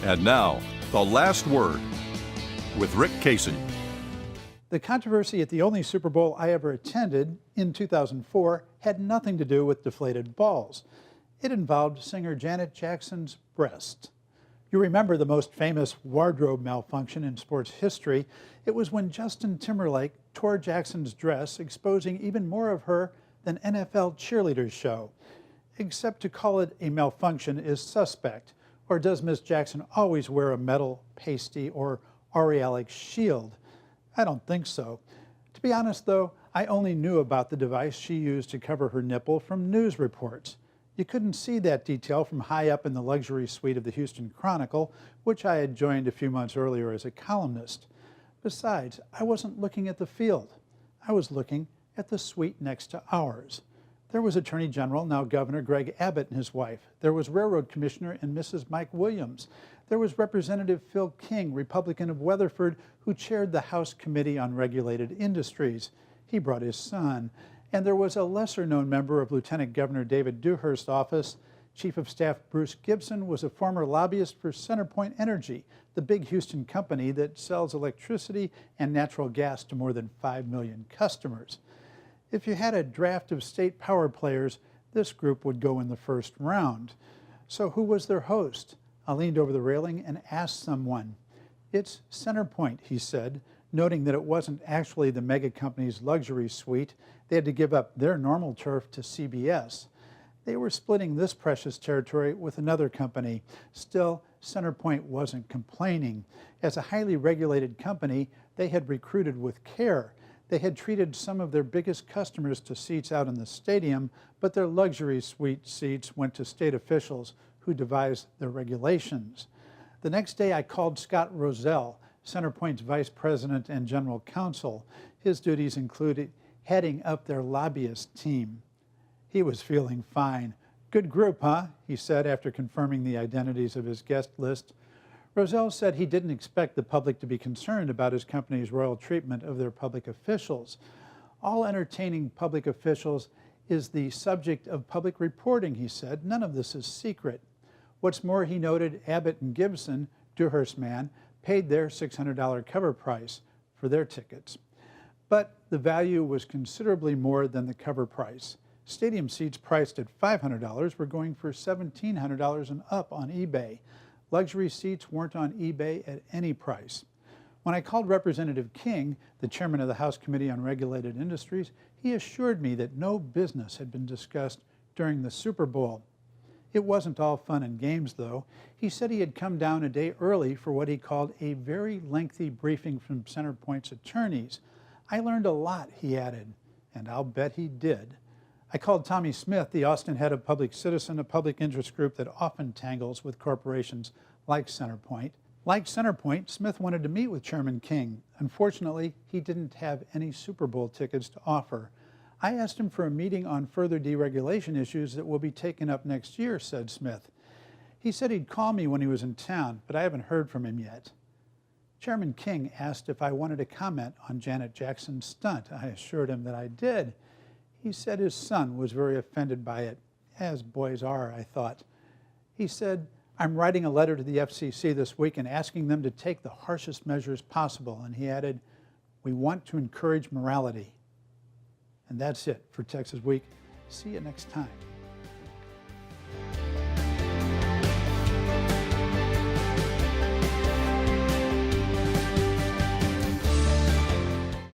And now, the last word with Rick Casey. The controversy at the only Super Bowl I ever attended in 2004 had nothing to do with deflated balls. It involved singer Janet Jackson's breast. You remember the most famous wardrobe malfunction in sports history. It was when Justin Timberlake tore Jackson's dress, exposing even more of her than NFL cheerleaders show. Except to call it a malfunction is suspect. Or does Miss Jackson always wear a metal pasty or aureolic shield? I don't think so. To be honest though, I only knew about the device she used to cover her nipple from news reports. You couldn't see that detail from high up in the luxury suite of the Houston Chronicle, which I had joined a few months earlier as a columnist. Besides, I wasn't looking at the field. I was looking at the suite next to ours. There was Attorney General, now Governor Greg Abbott and his wife. There was Railroad Commissioner and Mrs. Mike Williams. There was Representative Phil King, Republican of Weatherford, who chaired the House Committee on Regulated Industries. He brought his son. And there was a lesser-known member of Lieutenant Governor David Dewhurst's office. Chief of Staff Bruce Gibson was a former lobbyist for CenterPoint Energy, the big Houston company that sells electricity and natural gas to more than 5 million customers. If you had a draft of state power players, this group would go in the first round. So who was their host? I leaned over the railing and asked someone. It's CenterPoint, he said, noting that it wasn't actually the mega company's luxury suite. They had to give up their normal turf to CBS. They were splitting this precious territory with another company. Still, CenterPoint wasn't complaining. As a highly regulated company, they had recruited with care. They had treated some of their biggest customers to seats out in the stadium, but their luxury suite seats went to state officials who devised their regulations. The next day I called Scott Rozelle, CenterPoint's vice president and general counsel. His duties included heading up their lobbyist team. He was feeling fine. Good group, huh? He said after confirming the identities of his guest list. Rozelle said he didn't expect the public to be concerned about his company's royal treatment of their public officials. All entertaining public officials is the subject of public reporting, he said. None of this is secret. What's more, he noted Abbott and Gibson, Dewhurst man, paid their $600 cover price for their tickets. But the value was considerably more than the cover price. Stadium seats priced at $500 were going for $1,700 and up on eBay. Luxury seats weren't on eBay at any price. When I called Representative King, the chairman of the House Committee on Regulated Industries, he assured me that no business had been discussed during the Super Bowl. It wasn't all fun and games, though. He said he had come down a day early for what he called a very lengthy briefing from CenterPoint's attorneys. I learned a lot, he added, and I'll bet he did. I called Tommy Smith, the Austin head of Public Citizen, a public interest group that often tangles with corporations like CenterPoint. Like CenterPoint, Smith wanted to meet with Chairman King. Unfortunately, he didn't have any Super Bowl tickets to offer. I asked him for a meeting on further deregulation issues that will be taken up next year, said Smith. He said he'd call me when he was in town, but I haven't heard from him yet. Chairman King asked if I wanted to comment on Janet Jackson's stunt. I assured him that I did. He said his son was very offended by it, as boys are, I thought. He said, I'm writing a letter to the FCC this week and asking them to take the harshest measures possible. And he added, we want to encourage morality. And that's it for Texas Week. See you next time.